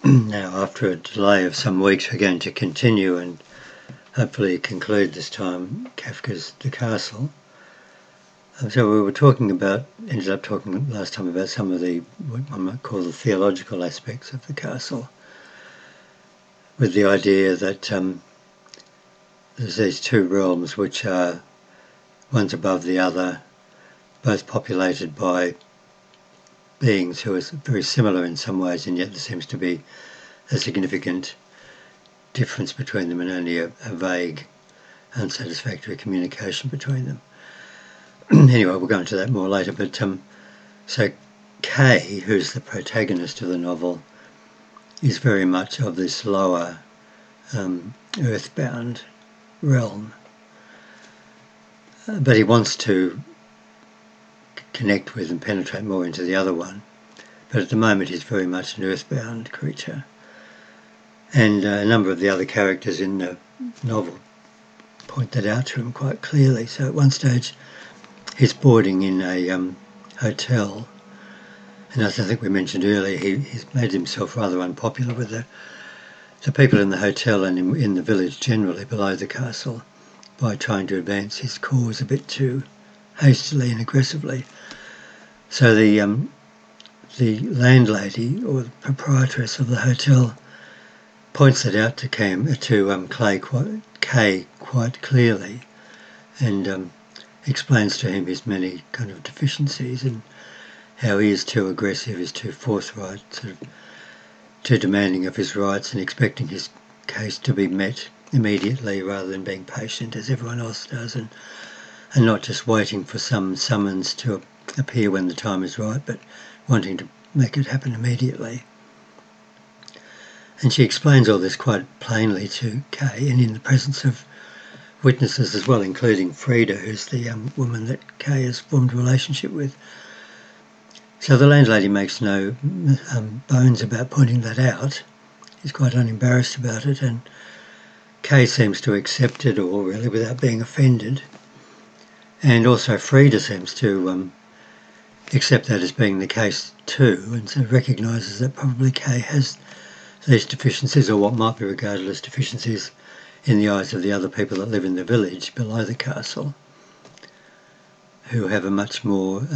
Now, after a delay of some weeks, we're going to continue and hopefully conclude this time Kafka's The Castle. So we were ended up talking last time about some of the, what I might call the theological aspects of the castle, with the idea that there's these two realms which are one's above the other, both populated by beings who are very similar in some ways, and yet there seems to be a significant difference between them and only a vague, unsatisfactory communication between them. Anyway, we'll go into that more later, but so Kay, who's the protagonist of the novel, is very much of this lower earthbound realm, but he wants to connect with and penetrate more into the other one, but at the moment he's very much an earthbound creature. And a number of the other characters in the novel point that out to him quite clearly. So at one stage he's boarding in a hotel, and as I think we mentioned earlier, he's made himself rather unpopular with the people in the hotel and in the village generally below the castle by trying to advance his cause a bit too hastily and aggressively. So the landlady or the proprietress of the hotel points it out to Kay quite clearly, and explains to him his many kind of deficiencies and how he is too aggressive, is too forthright, sort of too demanding of his rights and expecting his case to be met immediately rather than being patient as everyone else does, and not just waiting for some summons to appear when the time is right, but wanting to make it happen immediately. And she explains all this quite plainly to Kay, and in the presence of witnesses as well, including Frida, who's the woman that Kay has formed a relationship with. So the landlady makes no bones about pointing that out. She's quite unembarrassed about it, and Kay seems to accept it all, really, without being offended. And also Frida seems to accept that as being the case too, and so recognises that probably Kay has these deficiencies, or what might be regarded as deficiencies in the eyes of the other people that live in the village below the castle, who have a much more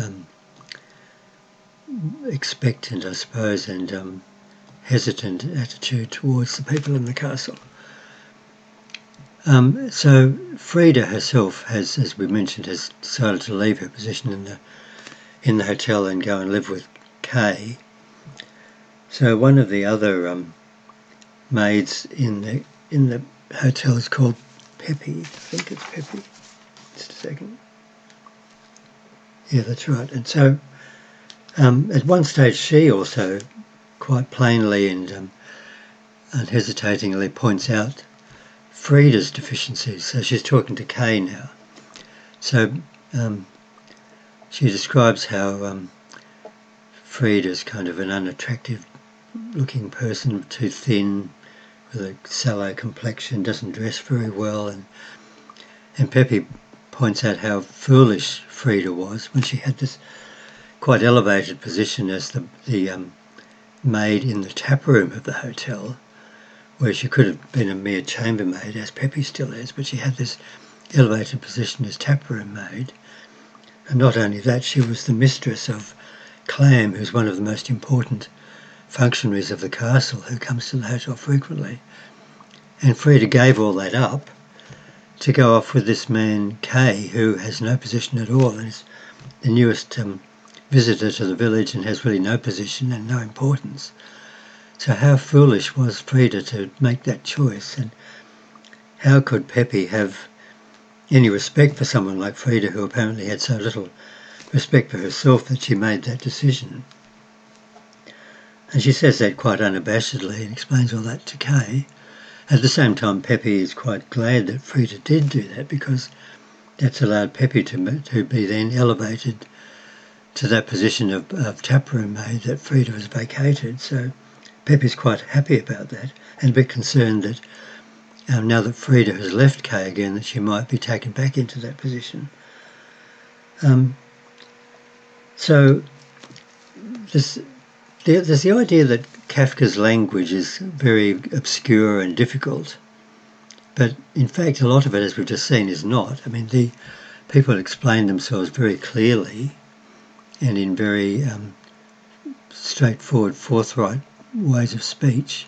expectant, I suppose, and hesitant attitude towards the people in the castle. So Frida herself has, as we mentioned, has decided to leave her position in the hotel and go and live with Kay. So one of the other maids in the hotel is called Peppy. I think it's Peppy. Just a second. Yeah, that's right. And so at one stage she also quite plainly and unhesitatingly points out Frida's deficiencies. So she's talking to Kay now. So she describes how Frida's kind of an unattractive looking person, too thin, with a sallow complexion, doesn't dress very well, and Peppy points out how foolish Frida was when she had this quite elevated position as the maid in the tap room of the hotel, where she could have been a mere chambermaid, as Peppy still is, but she had this elevated position as tap room maid. And not only that, she was the mistress of Clam, who's one of the most important functionaries of the castle, who comes to the hotel frequently. And Frida gave all that up to go off with this man Kay, who has no position at all and is the newest visitor to the village and has really no position and no importance. So how foolish was Frida to make that choice, and how could Peppy have any respect for someone like Frida, who apparently had so little respect for herself that she made that decision? And she says that quite unabashedly and explains all that to Kay. At the same time, Peppy is quite glad that Frida did do that, because that's allowed Peppy to be then elevated to that position of taproom maid that Frida has vacated. So Peppy's quite happy about that, and a bit concerned that now that Frida has left Kay again, that she might be taken back into that position. So this there's the idea that Kafka's language is very obscure and difficult, but in fact a lot of it, as we've just seen, is not. I mean, the people explain themselves very clearly and in very straightforward, forthright ways of speech.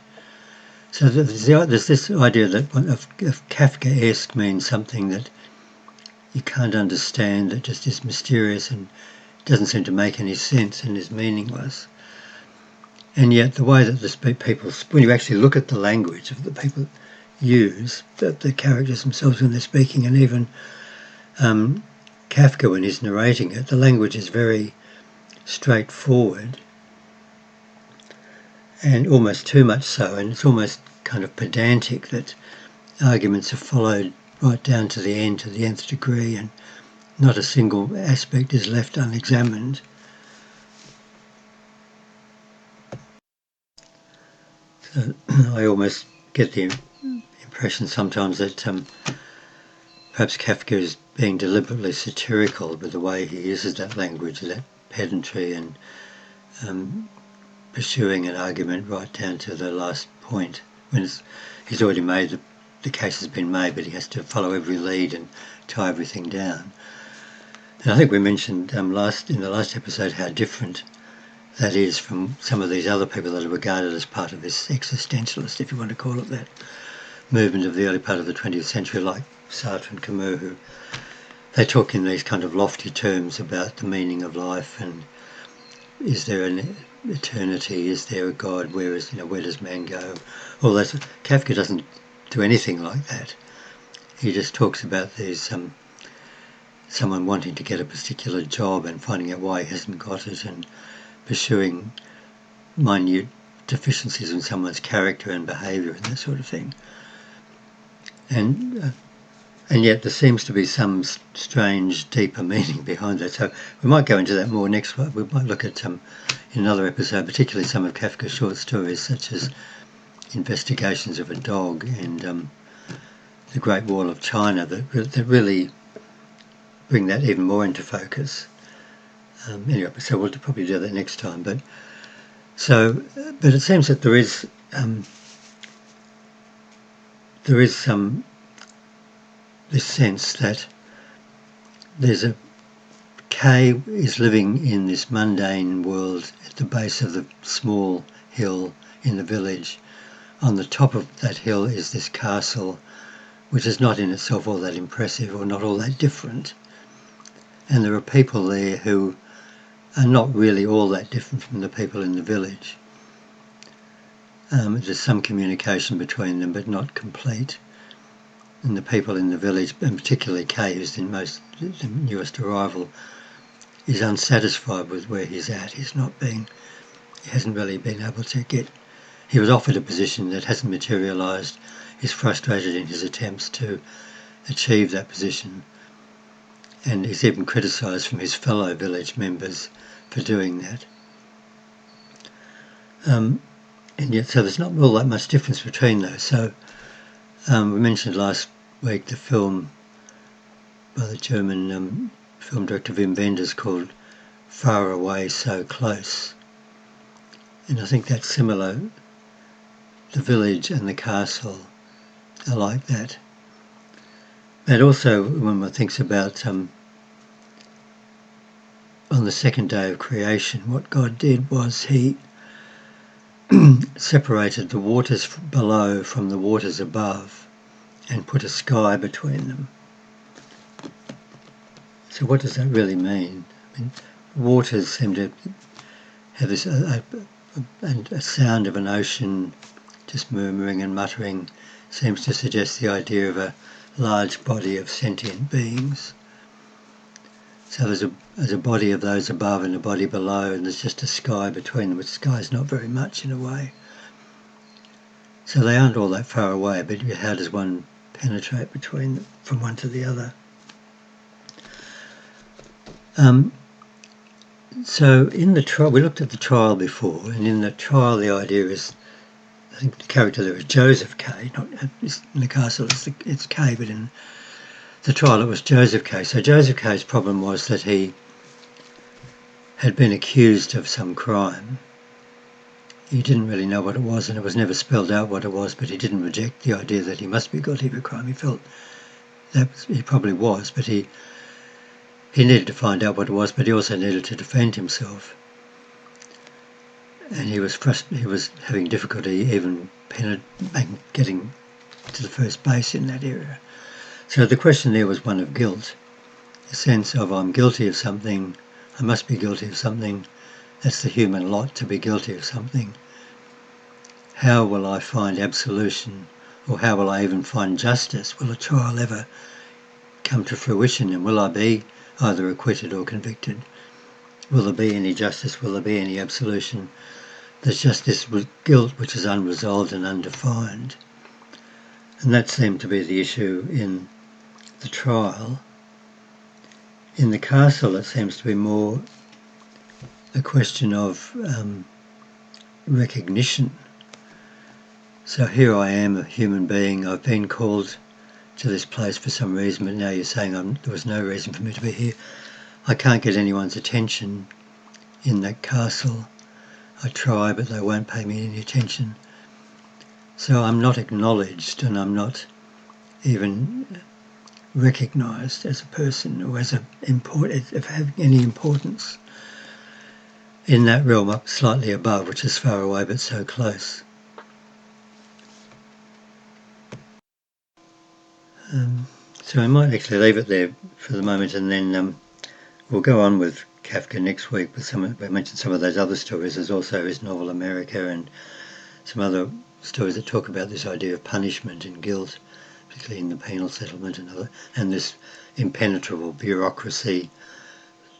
So there's this idea that of Kafkaesque means something that you can't understand, that just is mysterious and doesn't seem to make any sense and is meaningless. And yet the way that the people, when you actually look at the language of the people use, the characters themselves when they're speaking, and even Kafka when he's narrating it, the language is very straightforward and almost too much so, and it's almost kind of pedantic that arguments are followed right down to the end, to the nth degree, and not a single aspect is left unexamined. So I almost get the impression sometimes that perhaps Kafka is being deliberately satirical with the way he uses that language, that pedantry, and pursuing an argument right down to the last point when he's already made the case has been made, but he has to follow every lead and tie everything down. And I think we mentioned in the last episode how different that is from some of these other people that are regarded as part of this existentialist, if you want to call it that, movement of the early part of the 20th century, like Sartre and Camus, who they talk in these kind of lofty terms about the meaning of life and is there an eternity, is there a God, where does man go? All that. Kafka doesn't do anything like that. He just talks about these someone wanting to get a particular job and finding out why he hasn't got it, and pursuing minute deficiencies in someone's character and behaviour and that sort of thing. And yet there seems to be some strange, deeper meaning behind that. So we might go into that more next week. We might look at in another episode, particularly some of Kafka's short stories, such as Investigations of a Dog and The Great Wall of China, that really bring that even more into focus. Anyway, so we'll probably do that next time. But it seems that there is some this sense that Kay is living in this mundane world at the base of the small hill in the village. On the top of that hill is this castle, which is not in itself all that impressive or not all that different. And there are people there who are not really all that different from the people in the village. There's some communication between them, but not complete. And the people in the village, and particularly Kay, who's the newest arrival, is unsatisfied with where he's at. He hasn't really been able to get. He was offered a position that hasn't materialised. He's frustrated in his attempts to achieve that position, and he's even criticised from his fellow village members for doing that. And yet, so there's not all that much difference between those. So we mentioned last week the film by the German film director Wim Wenders called Far Away, So Close. And I think that's similar. The village and the castle are like that. And also when one thinks about on the second day of creation, what God did was he separated the waters below from the waters above and put a sky between them. So what does that really mean? I mean, waters seem to have this a sound of an ocean just murmuring and muttering seems to suggest the idea of a large body of sentient beings. So there's a body of those above and a body below, and there's just a sky between them, which sky is not very much in a way. So they aren't all that far away, but how does one penetrate between them from one to the other? So in the trial, we looked at the trial before, and in the trial the idea is, I think the character there is Joseph Kay, not in the castle it's Kay, but in the trial it was Joseph Kay. So Joseph Kay's problem was that he had been accused of some crime, he didn't really know what it was, and it was never spelled out what it was, but he didn't reject the idea that he must be guilty of a crime. He felt that he probably was, but he needed to find out what it was, but he also needed to defend himself. And he was having difficulty even getting to the first base in that area. So the question there was one of guilt, a sense of I'm guilty of something, I must be guilty of something, that's the human lot, to be guilty of something. How will I find absolution, or how will I even find justice? Will a trial ever come to fruition, and will I be either acquitted or convicted? Will there be any justice? Will there be any absolution? There's just this guilt which is unresolved and undefined. And that seemed to be the issue in the trial. In the castle, it seems to be more a question of recognition. So here I am, a human being, I've been called to this place for some reason, but now you're saying there was no reason for me to be here. I can't get anyone's attention in that castle. I try, but they won't pay me any attention. So I'm not acknowledged, and I'm not even recognised as a person or as of having any importance in that realm up slightly above, which is far away but so close. So I might actually leave it there for the moment, and then we'll go on with Kafka next week. I mentioned some of those other stories. There's also his novel America and some other stories that talk about this idea of punishment and guilt, particularly in the penal settlement and this impenetrable bureaucracy.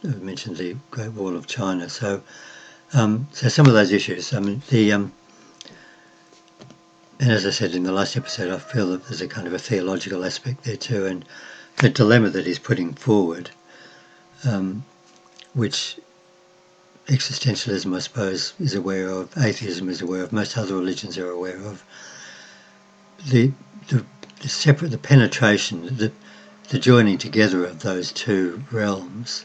I mentioned the Great Wall of China. So some of those issues. And as I said in the last episode, I feel that there's a kind of a theological aspect there too, and the dilemma that he's putting forward, which existentialism, I suppose, is aware of, atheism is aware of, most other religions are aware of. The penetration, the joining together of those two realms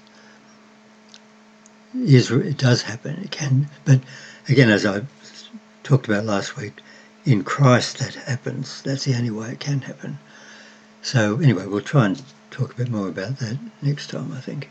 it does happen. It can, but again, as I talked about last week, in Christ that happens. That's the only way it can happen. So anyway, we'll try and talk a bit more about that next time, I think.